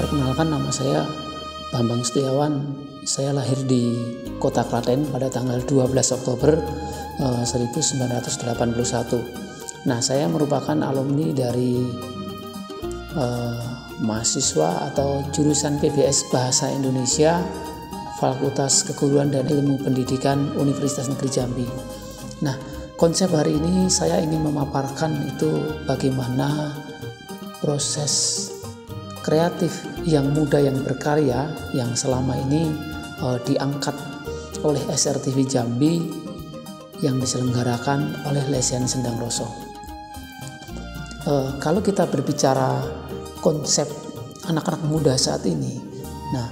Perkenalkan, nama saya Bambang Setiawan. Saya lahir di Kota Klaten pada tanggal 12 Oktober 1981. Nah, saya merupakan alumni dari mahasiswa atau jurusan PBS Bahasa Indonesia Fakultas Keguruan dan Ilmu Pendidikan Universitas Negeri Jambi. Nah, konsep hari ini saya ingin memaparkan itu bagaimana proses kreatif yang muda yang berkarya yang selama ini diangkat oleh SRTV Jambi yang diselenggarakan oleh Lesian Sendang Roso. Kalau kita berbicara konsep anak-anak muda saat ini, nah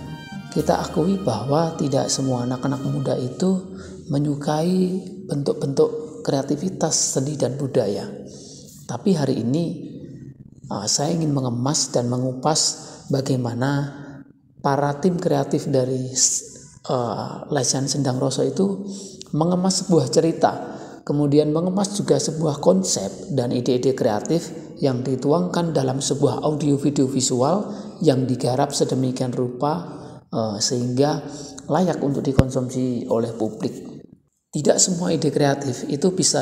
kita akui bahwa tidak semua anak-anak muda itu menyukai bentuk-bentuk kreativitas seni dan budaya. Tapi hari ini saya ingin mengemas dan mengupas bagaimana para tim kreatif dari Lesian Sendang Roso itu mengemas sebuah cerita, kemudian mengemas juga sebuah konsep dan ide-ide kreatif yang dituangkan dalam sebuah audio video visual yang digarap sedemikian rupa sehingga layak untuk dikonsumsi oleh publik. Tidak semua ide kreatif itu bisa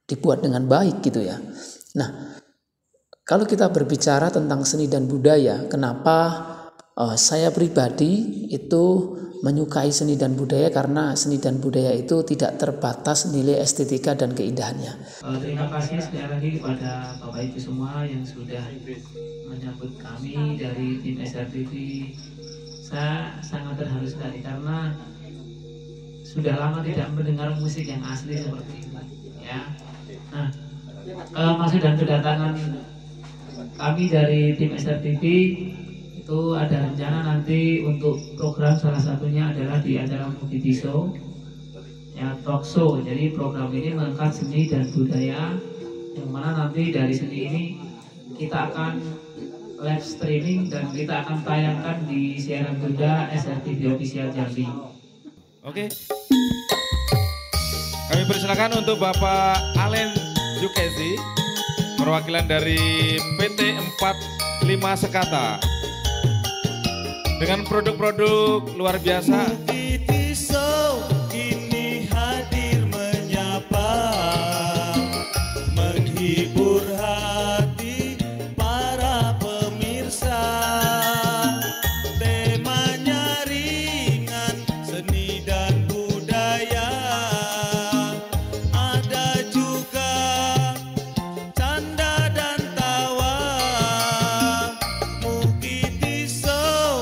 dibuat dengan baik gitu ya. Nah, kalau kita berbicara tentang seni dan budaya, kenapa saya pribadi itu menyukai seni dan budaya? Karena seni dan budaya itu tidak terbatas nilai estetika dan keindahannya. Terima kasih sekali lagi kepada Bapak Ibu semua yang sudah menyambut kami dari tim SRTV. Saya sangat terharu sekali karena sudah lama tidak mendengar musik yang asli seperti ini, ya. Nah, maksud dan kedatangan kami dari tim SRTV itu ada rencana nanti untuk program, salah satunya adalah di acara Movie Show, ya, talk show. Jadi program ini mengangkat seni dan budaya, yang mana nanti dari seni ini kita akan live streaming dan kita akan tayangkan di siaran Bunda SRTV Official Jambi. Oke. Kami persilakan untuk Bapak Alen Jukesi, perwakilan dari PT 45 Sekata, dengan produk-produk luar biasa. Ini hadir menyapa, menghibur hati para pemirsa. Temanya ringan, seni dan budaya. Ada juga canda dan tawa. Mukiti Show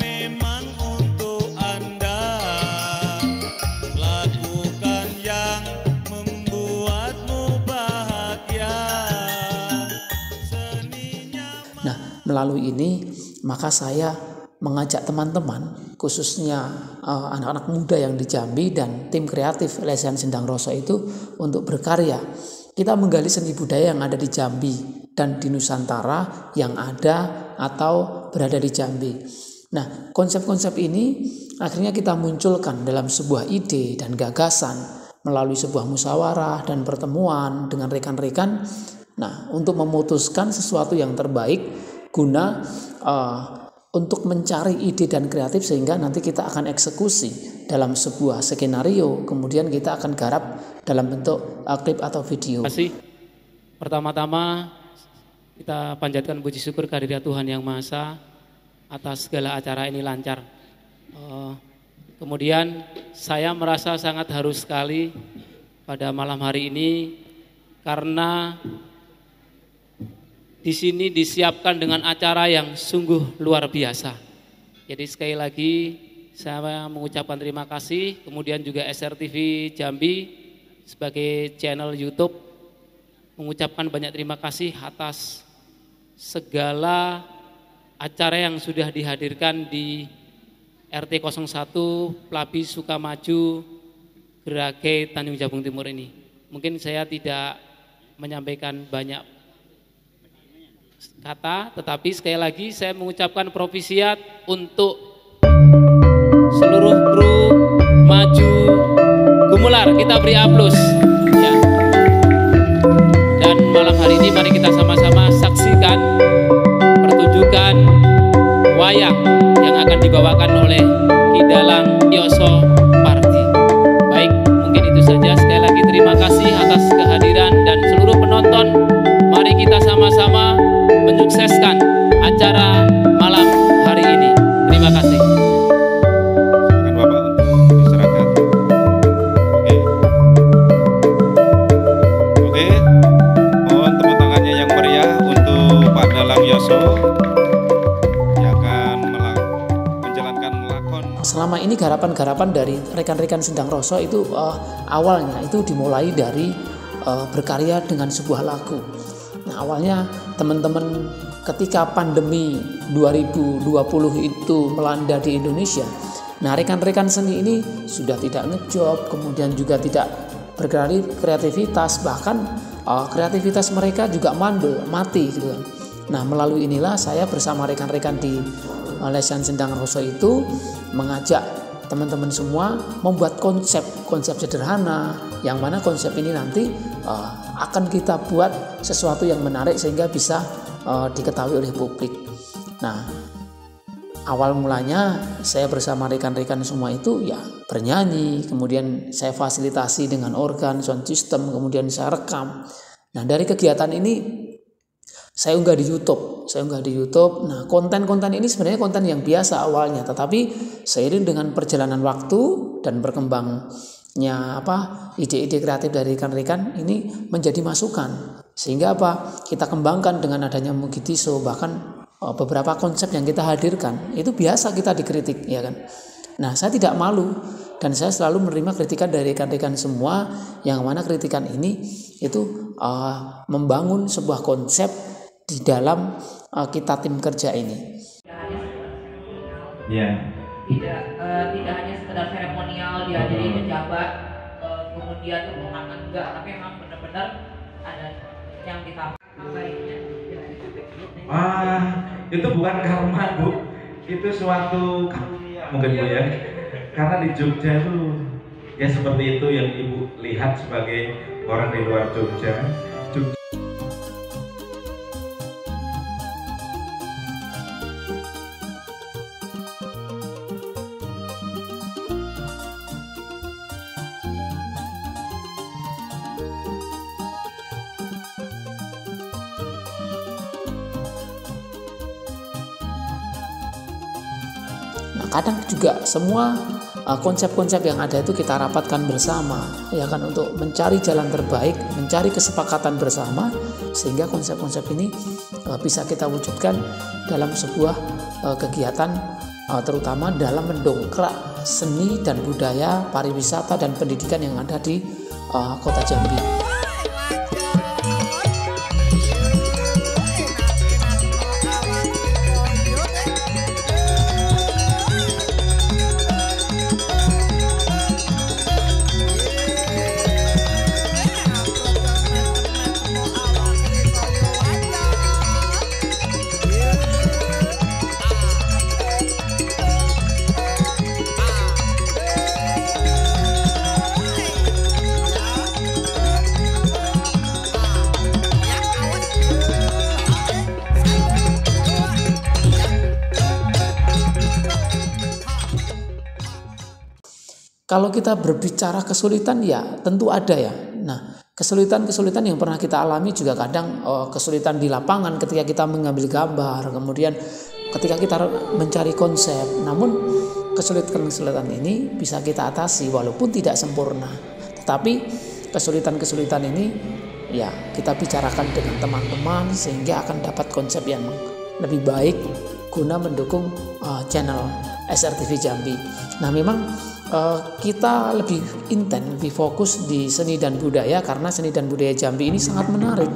memang untuk Anda. Lakukan yang membuatmu bahagia. Seninya. Nah, melalui ini maka saya mengajak teman-teman, khususnya anak-anak muda yang di Jambi dan tim kreatif Lesian Sendang Roso itu untuk berkarya. Kita menggali seni budaya yang ada di Jambi dan di Nusantara yang ada atau berada di Jambi. Nah, konsep-konsep ini akhirnya kita munculkan dalam sebuah ide dan gagasan melalui sebuah musyawarah dan pertemuan dengan rekan-rekan. Nah, untuk memutuskan sesuatu yang terbaik guna untuk mencari ide dan kreatif sehingga nanti kita akan eksekusi dalam sebuah skenario, kemudian kita akan garap dalam bentuk klip atau video. Terima kasih. Pertama-tama kita panjatkan puji syukur kehadirat Tuhan Yang Maha Esa atas segala acara ini lancar. Kemudian saya merasa sangat haru sekali pada malam hari ini karena di sini disiapkan dengan acara yang sungguh luar biasa. Jadi sekali lagi saya mengucapkan terima kasih, kemudian juga SRTV Jambi sebagai channel YouTube mengucapkan banyak terima kasih atas segala acara yang sudah dihadirkan di RT 01 Plabi Sukamaju Gerage Tanjung Jabung Timur ini. Mungkin saya tidak menyampaikan banyak kata, tetapi sekali lagi saya mengucapkan propisiat untuk seluruh kru Maju Gumular. Kita beri aplaus ya. Dan malam hari ini mari kita sama-sama saksikan pertunjukan wayang yang akan dibawakan oleh Kidalang Yoso Parti. Baik, mungkin itu saja. Sekali lagi terima kasih atas kehadiran dan seluruh penonton. Mari kita sama-sama menyukseskan acara malam hari ini. Terima kasih. Silakan Bapak untuk diserahkan. Oke. Oke. Mohon tepuk tangannya yang meriah untuk Pak Dalang Yoso yang akan menjalankan lakon. Selama ini garapan-garapan dari rekan-rekan Sendang Roso itu awalnya itu dimulai dari berkarya dengan sebuah lagu. Nah, awalnya teman-teman ketika pandemi 2020 itu melanda di Indonesia, nah rekan-rekan seni ini sudah tidak ngejob, kemudian juga tidak berkreativitas, bahkan kreativitas mereka juga mandul, mati gitu kan. Nah, melalui inilah saya bersama rekan-rekan di Lesan Sendang Roso itu mengajak teman-teman semua membuat konsep sederhana, yang mana konsep ini nanti akan kita buat sesuatu yang menarik sehingga bisa diketahui oleh publik. Nah, awal mulanya saya bersama rekan-rekan semua itu ya bernyanyi, kemudian saya fasilitasi dengan organ, sound system, kemudian saya rekam. Nah, dari kegiatan ini saya unggah di YouTube. Nah, konten-konten ini sebenarnya konten yang biasa awalnya, tetapi seiring dengan perjalanan waktu dan berkembangnya ide-ide kreatif dari rekan-rekan ini menjadi masukan. Sehingga kita kembangkan dengan adanya Mugitiso, bahkan beberapa konsep yang kita hadirkan itu biasa kita dikritik, ya kan. Nah, saya tidak malu dan saya selalu menerima kritikan dari rekan-rekan semua, yang mana kritikan ini itu membangun sebuah konsep di dalam kita tim kerja ini. Ya. Tidak hanya sekedar seremonial dia jadi pejabat kemudian mengurangi, enggak, tapi memang benar-benar ada yang ditambah baiknya. Itu bukan karma, Bu. Itu suatu karunia mungkin, Bu, ya. Karena di Jogja itu ya seperti itu yang Ibu lihat sebagai orang di luar Jogja. Kadang juga semua konsep-konsep yang ada itu kita rapatkan bersama, ya kan, untuk mencari jalan terbaik, mencari kesepakatan bersama, sehingga konsep-konsep ini bisa kita wujudkan dalam sebuah kegiatan, terutama dalam mendongkrak seni dan budaya, pariwisata dan pendidikan yang ada di Kota Jambi. Kalau kita berbicara kesulitan, ya tentu ada ya. Nah, kesulitan-kesulitan yang pernah kita alami juga kadang kesulitan di lapangan ketika kita mengambil gambar, kemudian ketika kita mencari konsep. Namun kesulitan-kesulitan ini bisa kita atasi walaupun tidak sempurna. Tetapi kesulitan-kesulitan ini ya kita bicarakan dengan teman-teman sehingga akan dapat konsep yang lebih baik guna mendukung channel SRTV Jambi. Nah, memang kita lebih intens, lebih fokus di seni dan budaya karena seni dan budaya Jambi ini sangat menarik.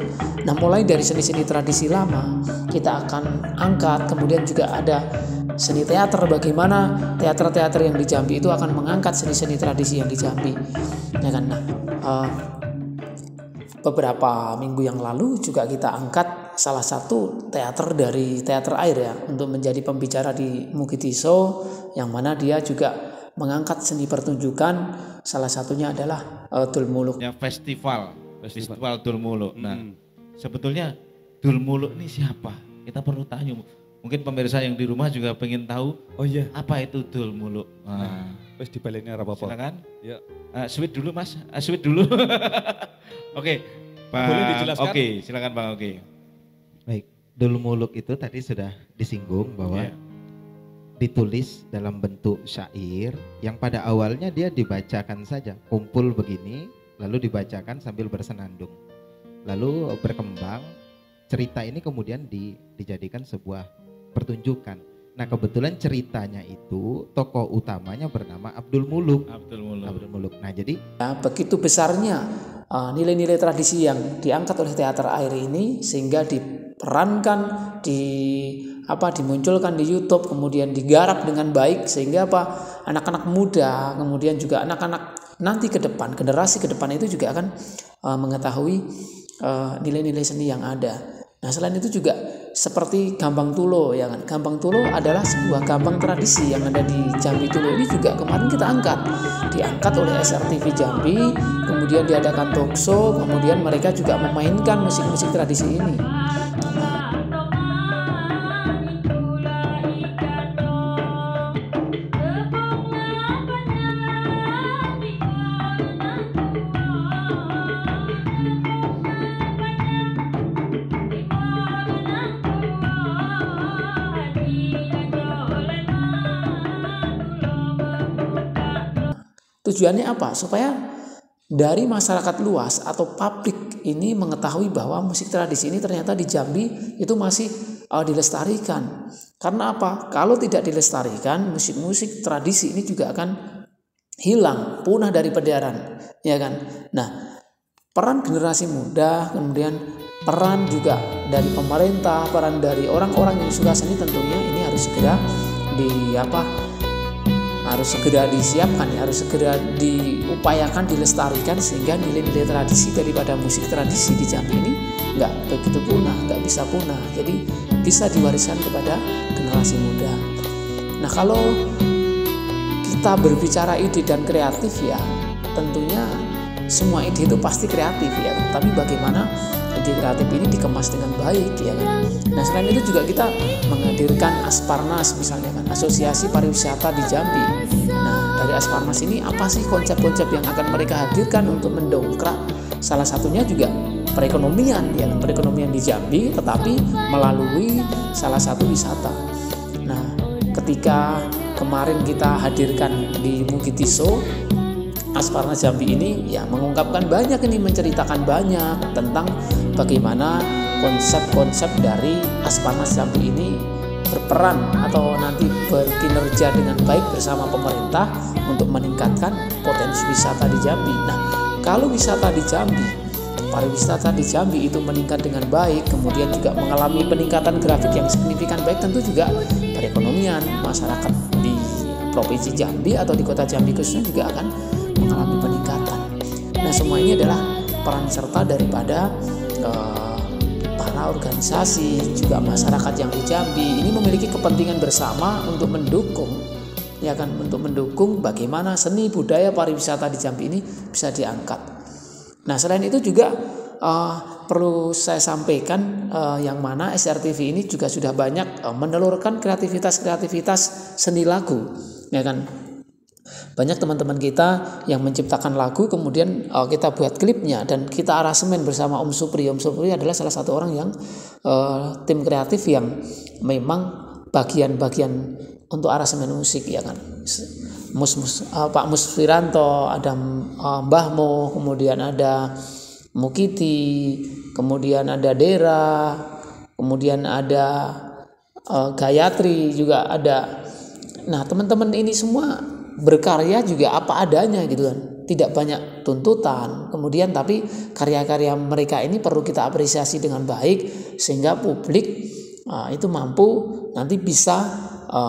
Nah, mulai dari seni-seni tradisi lama kita akan angkat, kemudian juga ada seni teater, bagaimana teater-teater yang di Jambi itu akan mengangkat seni-seni tradisi yang di Jambi, ya kan. Nah, beberapa minggu yang lalu juga kita angkat salah satu teater dari teater air ya untuk menjadi pembicara di Mugitiso, yang mana dia juga mengangkat seni pertunjukan, salah satunya adalah Dul Muluk. Ya, festival Dul Muluk. Nah, sebetulnya Dul Muluk ini siapa? Kita perlu tanya, Mungkin pemirsa yang di rumah juga pengen tahu Oh iya, apa itu dul muluk. Nah, wis dibaleni ora apa-apa. silakan. Ya. Sweet dulu Mas, sweet dulu. Oke, Pak. Boleh dijelaskan? Oke, silakan Bang. Oke. Baik, dul muluk itu tadi sudah disinggung bahwa Ya. ditulis dalam bentuk syair yang pada awalnya dia dibacakan saja, kumpul begini, lalu dibacakan sambil bersenandung. Lalu berkembang, cerita ini kemudian dijadikan sebuah pertunjukan. Nah kebetulan ceritanya itu tokoh utamanya bernama Abdul Muluk. Abdul Muluk. Abdul Muluk. Nah jadi Nah, begitu besarnya nilai-nilai tradisi yang diangkat oleh teater air ini sehingga diperankan, dimunculkan di YouTube, kemudian digarap dengan baik sehingga anak-anak muda, kemudian juga anak-anak nanti ke depan, generasi ke depan itu juga akan mengetahui nilai-nilai seni yang ada. Nah selain itu juga seperti Gambang Tulo ya kan. Gambang Tulo adalah sebuah gambang tradisi yang ada di Jambi Tulo ini juga kemarin kita diangkat oleh SRTV Jambi, kemudian diadakan talkshow, kemudian mereka juga memainkan musik-musik tradisi ini. Tujuannya apa? Supaya dari masyarakat luas atau publik ini mengetahui bahwa musik tradisi ini ternyata di Jambi itu masih dilestarikan. Karena apa? Kalau tidak dilestarikan, musik-musik tradisi ini juga akan hilang, punah dari peredaran, ya kan? Nah, peran generasi muda, kemudian peran juga dari pemerintah, peran dari orang-orang yang suka seni tentunya ini harus segera disiapkan, harus segera diupayakan, dilestarikan sehingga nilai-nilai tradisi daripada musik tradisi di Jambi ini nggak begitu punah, nggak bisa punah. Jadi bisa diwariskan kepada generasi muda. Nah kalau kita berbicara ide dan kreatif ya, tentunya semua ide itu pasti kreatif ya. Tapi bagaimana ide kreatif ini dikemas dengan baik ya kan. Nah selain itu juga kita menghadirkan Asparnas misalnya kan, Asosiasi Pariwisata di Jambi. Nah dari Asparnas ini apa sih konsep-konsep yang akan mereka hadirkan untuk mendongkrak salah satunya juga perekonomian ya, perekonomian di Jambi tetapi melalui salah satu wisata. Nah ketika kemarin kita hadirkan di Mugitiso, Asparnas Jambi ini ya mengungkapkan banyak ini, menceritakan banyak tentang bagaimana konsep-konsep dari Asparnas Jambi ini berperan atau nanti berkinerja dengan baik bersama pemerintah untuk meningkatkan potensi wisata di Jambi. Nah, kalau wisata di Jambi, pariwisata di Jambi itu meningkat dengan baik, kemudian juga mengalami peningkatan grafik yang signifikan baik, tentu juga perekonomian masyarakat di Provinsi Jambi atau di Kota Jambi khususnya juga akan mengalami peningkatan. Nah semua ini adalah peran serta daripada para organisasi juga masyarakat yang di Jambi ini memiliki kepentingan bersama untuk mendukung ya kan, untuk mendukung bagaimana seni budaya pariwisata di Jambi ini bisa diangkat. Nah selain itu juga perlu saya sampaikan yang mana SRTV ini juga sudah banyak menelurkan kreativitas seni lagu ya kan. Banyak teman-teman kita yang menciptakan lagu kemudian kita buat klipnya dan kita aransemen bersama Om Supri. Om Supri adalah salah satu orang yang tim kreatif yang memang bagian-bagian untuk aransemen musik ya kan. Pak Musfiranto, ada Mbah Mo, kemudian ada Mukiti, kemudian ada Dera, kemudian ada Gayatri juga ada. Nah teman-teman ini semua berkarya juga apa adanya gitu kan, tidak banyak tuntutan. Kemudian tapi karya-karya mereka ini perlu kita apresiasi dengan baik sehingga publik itu mampu nanti bisa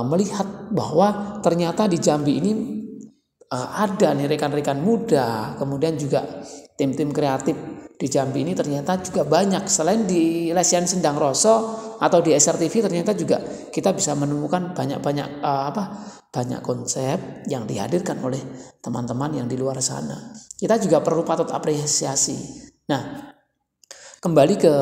melihat bahwa ternyata di Jambi ini ada nih rekan-rekan muda, kemudian juga tim-tim kreatif di Jambi ini ternyata juga banyak. Selain di Lesian Sendang Roso atau di SRTV ternyata juga kita bisa menemukan banyak konsep yang dihadirkan oleh teman-teman yang di luar sana. Kita juga perlu patut apresiasi. Nah, kembali ke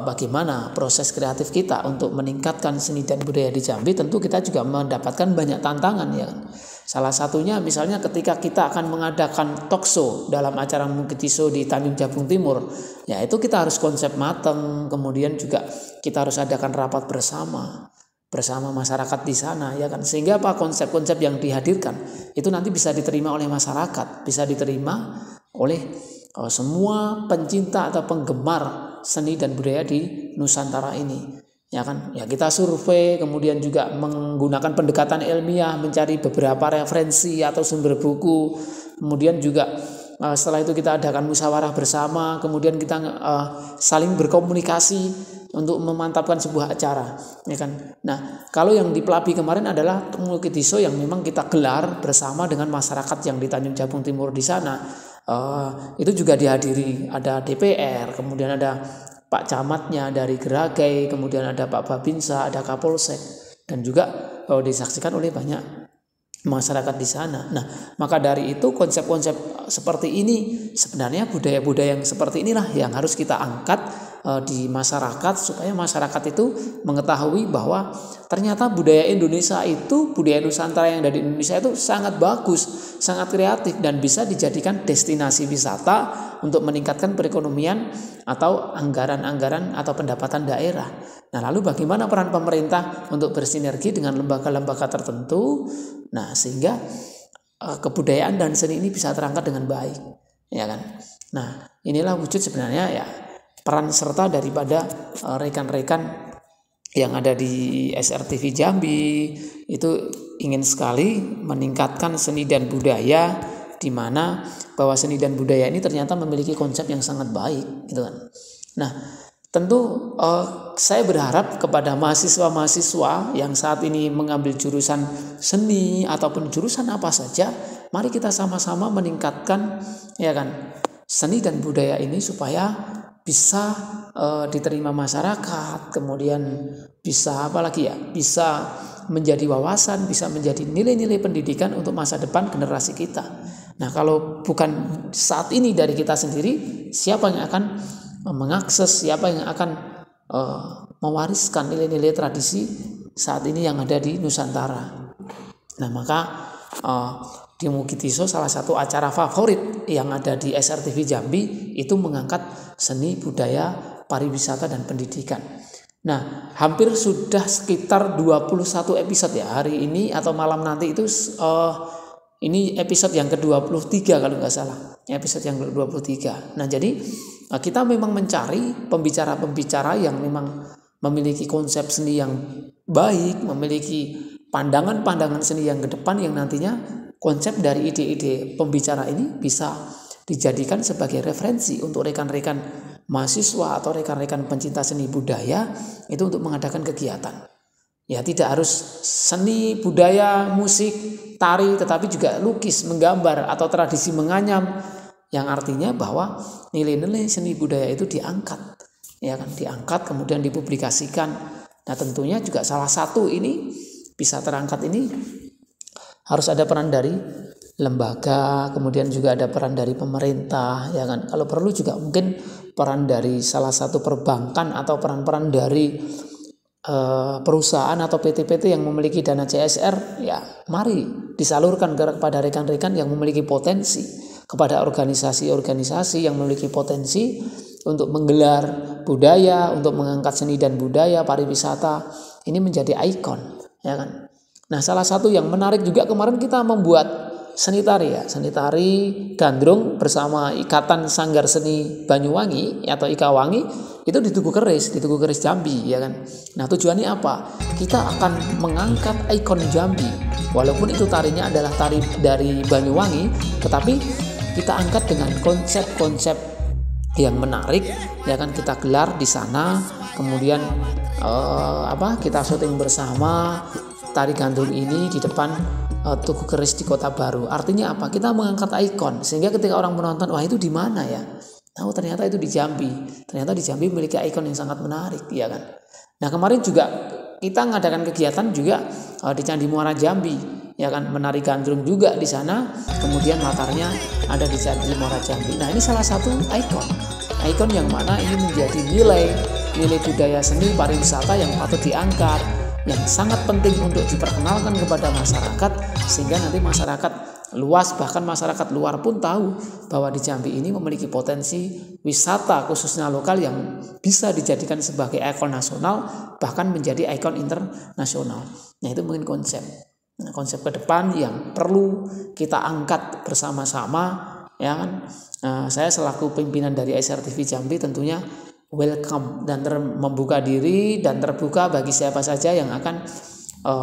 bagaimana proses kreatif kita untuk meningkatkan seni dan budaya di Jambi, tentu kita juga mendapatkan banyak tantangan ya kan. Salah satunya misalnya ketika kita akan mengadakan talk show dalam acara Mukitiso di Tanjung Jabung Timur, ya itu kita harus konsep mateng, kemudian juga kita harus adakan rapat bersama masyarakat di sana ya kan, sehingga apa, konsep-konsep yang dihadirkan itu nanti bisa diterima oleh masyarakat, bisa diterima oleh semua pencinta atau penggemar seni dan budaya di Nusantara ini ya kan. Ya kita survei, kemudian juga menggunakan pendekatan ilmiah, mencari beberapa referensi atau sumber buku, kemudian juga setelah itu kita adakan musyawarah bersama, kemudian kita saling berkomunikasi untuk memantapkan sebuah acara ya kan. Nah, kalau yang di Pelabi kemarin adalah Mukitiso yang memang kita gelar bersama dengan masyarakat yang di Tanjung Jabung Timur di sana. Itu juga dihadiri, ada DPR, kemudian ada Pak Camatnya dari Geragai, kemudian ada Pak Babinsa, ada Kapolsek, dan juga disaksikan oleh banyak masyarakat di sana. Nah, maka dari itu konsep-konsep seperti ini sebenarnya budaya-budaya yang seperti inilah yang harus kita angkat di masyarakat, supaya masyarakat itu mengetahui bahwa ternyata budaya Indonesia itu, budaya Nusantara yang ada di Indonesia itu sangat bagus, sangat kreatif, dan bisa dijadikan destinasi wisata untuk meningkatkan perekonomian atau anggaran-anggaran atau pendapatan daerah. Nah, lalu bagaimana peran pemerintah untuk bersinergi dengan lembaga-lembaga tertentu, nah sehingga kebudayaan dan seni ini bisa terangkat dengan baik, ya kan? Nah, inilah wujud sebenarnya ya peran serta daripada rekan-rekan yang ada di SRTV Jambi, itu ingin sekali meningkatkan seni dan budaya, di mana bahwa seni dan budaya ini ternyata memiliki konsep yang sangat baik gitu kan. Nah, tentu saya berharap kepada mahasiswa-mahasiswa yang saat ini mengambil jurusan seni ataupun jurusan apa saja, mari kita sama-sama meningkatkan ya kan seni dan budaya ini supaya bisa diterima masyarakat, kemudian bisa apalagi ya, bisa menjadi wawasan, bisa menjadi nilai-nilai pendidikan untuk masa depan generasi kita. Nah, kalau bukan saat ini dari kita sendiri, siapa yang akan mengakses, siapa yang akan mewariskan nilai-nilai tradisi saat ini yang ada di Nusantara. Nah, maka di Mukitiso salah satu acara favorit yang ada di SRTV Jambi itu mengangkat seni, budaya, pariwisata, dan pendidikan. Nah, hampir sudah sekitar 21 episode ya hari ini atau malam nanti itu ini episode yang ke-23 kalau nggak salah, episode yang ke-23. Nah, jadi kita memang mencari pembicara-pembicara yang memang memiliki konsep seni yang baik, memiliki pandangan-pandangan seni yang ke depan, yang nantinya konsep dari ide-ide pembicara ini bisa dijadikan sebagai referensi untuk rekan-rekan mahasiswa atau rekan-rekan pencinta seni budaya itu untuk mengadakan kegiatan. Ya, tidak harus seni, budaya, musik, tari, tetapi juga lukis, menggambar, atau tradisi menganyam, yang artinya bahwa nilai-nilai seni budaya itu diangkat, ya kan, diangkat kemudian dipublikasikan. Nah, tentunya juga salah satu ini bisa terangkat ini harus ada peran dari lembaga, kemudian juga ada peran dari pemerintah, ya kan. Kalau perlu juga mungkin peran dari salah satu perbankan atau peran-peran dari perusahaan atau PT-PT yang memiliki dana CSR, ya mari disalurkan kepada rekan-rekan yang memiliki potensi, kepada organisasi-organisasi yang memiliki potensi untuk menggelar budaya, untuk mengangkat seni dan budaya, pariwisata ini menjadi ikon, ya kan. Nah, salah satu yang menarik juga kemarin kita membuat seni tari ya, seni tari gandrung bersama Ikatan Sanggar Seni Banyuwangi atau Ikawangi itu di Tugu Keris Jambi, ya kan. Nah, tujuannya apa? Kita akan mengangkat ikon Jambi, walaupun itu tarinya adalah tari dari Banyuwangi, tetapi kita angkat dengan konsep-konsep yang menarik, ya kan. Kita gelar di sana, kemudian kita syuting bersama tari gandrung ini di depan Tugu Keris di Kota Baru. Artinya apa? Kita mengangkat ikon sehingga ketika orang menonton, wah itu di mana ya? Tahu ternyata itu di Jambi. Ternyata di Jambi memiliki ikon yang sangat menarik, ya kan. Nah, kemarin juga kita mengadakan kegiatan juga di Candi Muara Jambi, ya kan, menari gandrung juga di sana. Kemudian latarnya ada di Candi Muara Jambi. Nah, ini salah satu ikon yang mana ini menjadi nilai nilai budaya seni pariwisata yang patut diangkat, yang sangat penting untuk diperkenalkan kepada masyarakat, sehingga nanti masyarakat luas, bahkan masyarakat luar pun tahu bahwa di Jambi ini memiliki potensi wisata khususnya lokal yang bisa dijadikan sebagai ikon nasional, bahkan menjadi ikon internasional. Nah, itu mungkin konsep ke depan yang perlu kita angkat bersama-sama, ya kan. Saya selaku pimpinan dari SRTV Jambi tentunya welcome dan membuka diri dan terbuka bagi siapa saja yang akan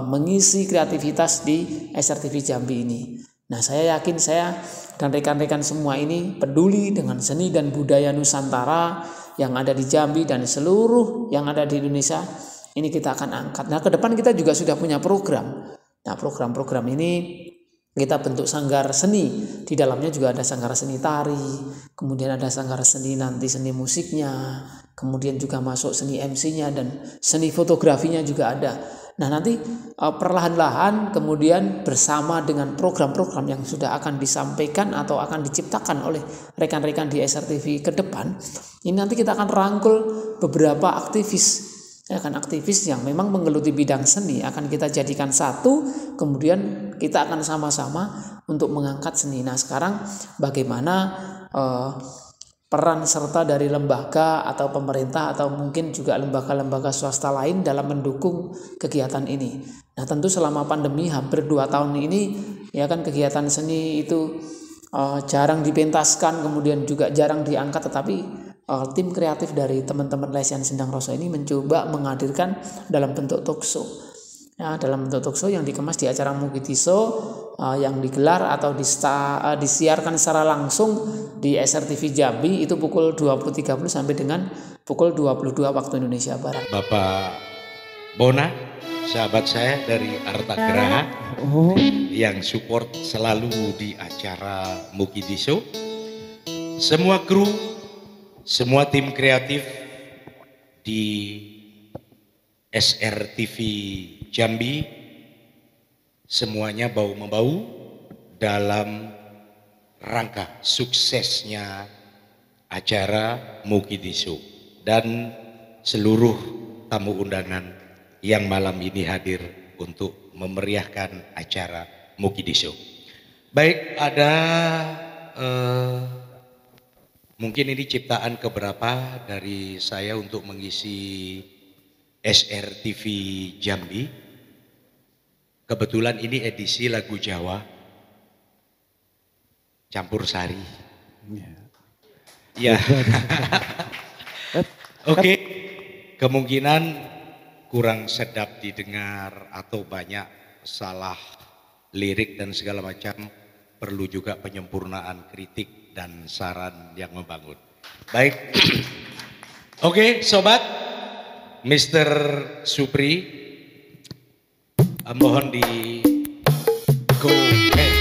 mengisi kreativitas di SRTV Jambi ini. Nah, saya yakin saya dan rekan-rekan semua ini peduli dengan seni dan budaya Nusantara yang ada di Jambi dan seluruh yang ada di Indonesia. Ini kita akan angkat. Nah, ke depan kita juga sudah punya program. Nah, program-program ini kita bentuk sanggar seni. Di dalamnya juga ada sanggar seni tari, kemudian ada sanggar seni nanti seni musiknya, kemudian juga masuk seni MC-nya dan seni fotografinya juga ada. Nah, nanti perlahan-lahan kemudian bersama dengan program-program yang sudah akan disampaikan atau akan diciptakan oleh rekan-rekan di SRTV ke depan, ini nanti kita akan rangkul beberapa aktivis, ya kan, aktivis yang memang menggeluti bidang seni akan kita jadikan satu, kemudian kita akan sama-sama untuk mengangkat seni. Nah, sekarang bagaimana peran serta dari lembaga atau pemerintah atau mungkin juga lembaga-lembaga swasta lain dalam mendukung kegiatan ini. Nah, tentu selama pandemi hampir 2 tahun ini, ya kan, kegiatan seni itu jarang dipentaskan, kemudian juga jarang diangkat, tetapi tim kreatif dari teman-teman Lesian Sendang Roso ini mencoba menghadirkan dalam bentuk talkshow. Ya, dalam bentuk talkshow yang dikemas di acara Mukitiso yang digelar atau disiarkan secara langsung di SRTV Jambi itu pukul 20.30 sampai dengan pukul 22 waktu Indonesia Barat. Bapak Bona, sahabat saya dari Arta Geraha yang support selalu di acara Mukitiso. Semua kru, semua tim kreatif di SRTV Jambi, semuanya bau-membau dalam rangka suksesnya acara Mukitiso dan seluruh tamu undangan yang malam ini hadir untuk memeriahkan acara Mukitiso. Baik, ada mungkin ini ciptaan keberapa dari saya untuk mengisi SRTV Jambi. Kebetulan ini edisi lagu Jawa campur sari. Ya. Oke. Kemungkinan kurang sedap didengar atau banyak salah lirik dan segala macam, perlu juga penyempurnaan kritik dan saran yang membangun. Baik. Oke, sobat, Mr. Supri, mohon di go ahead.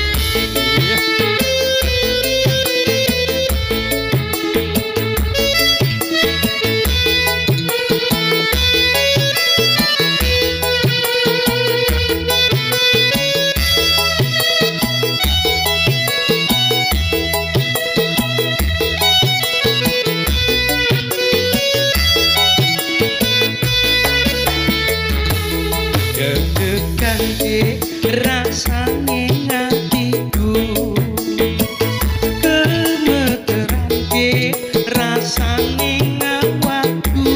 Rasane ngatiku kemeteran ke rasane ngawakku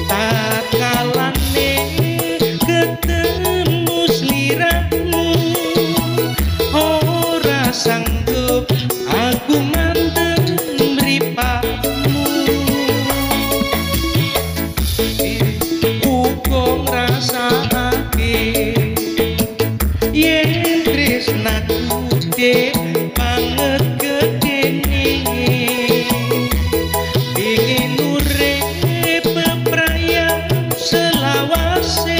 tak kalane ketemu sliramu ora sanggup aku mandeng mripatmu uga ngrasakake yen tresnaku dek banget gedene ingin urip beprayang selawase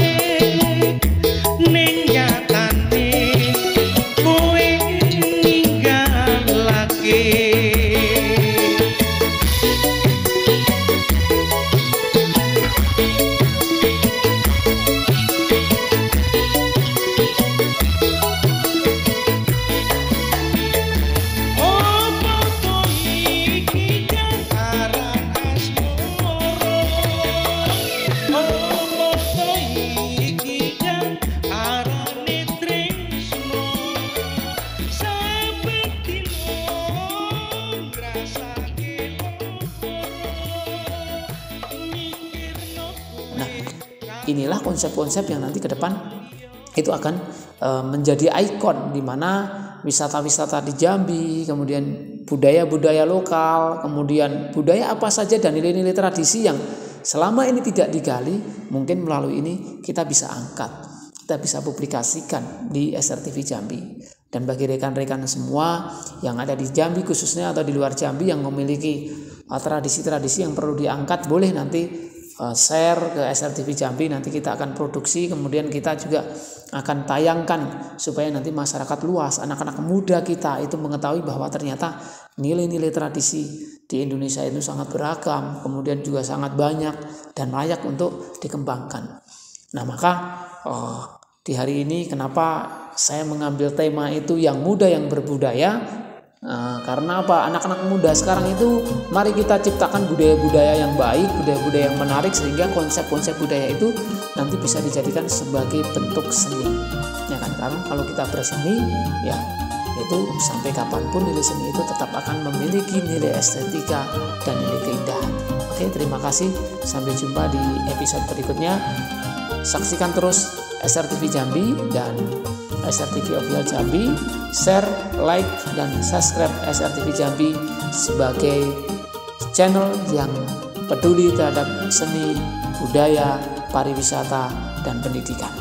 ning nyatane kowe ninggalake. inilah konsep-konsep yang nanti ke depan itu akan menjadi ikon di mana wisata-wisata di Jambi, kemudian budaya-budaya lokal, kemudian budaya apa saja dan nilai-nilai tradisi yang selama ini tidak digali, mungkin melalui ini kita bisa angkat, kita bisa publikasikan di SRTV Jambi. Dan bagi rekan-rekan semua yang ada di Jambi khususnya atau di luar Jambi yang memiliki tradisi-tradisi yang perlu diangkat, boleh nanti share ke SRTV Jambi, nanti kita akan produksi, kemudian kita juga akan tayangkan supaya nanti masyarakat luas, anak-anak muda kita itu mengetahui bahwa ternyata nilai-nilai tradisi di Indonesia itu sangat beragam, kemudian juga sangat banyak dan layak untuk dikembangkan. Nah, maka di hari ini kenapa saya mengambil tema itu yang muda yang berbudaya? Karena apa? Anak-anak muda sekarang itu mari kita ciptakan budaya-budaya yang baik, budaya-budaya yang menarik, sehingga konsep-konsep budaya itu nanti bisa dijadikan sebagai bentuk seni, ya kan? Karena kalau kita berseni, ya itu sampai kapanpun nilai seni itu tetap akan memiliki nilai estetika dan nilai keindahan. Oke, terima kasih, sampai jumpa di episode berikutnya. Saksikan terus SRTV Jambi dan SRTV Official Jambi, share, like, dan subscribe SRTV Jambi sebagai channel yang peduli terhadap seni, budaya, pariwisata, dan pendidikan.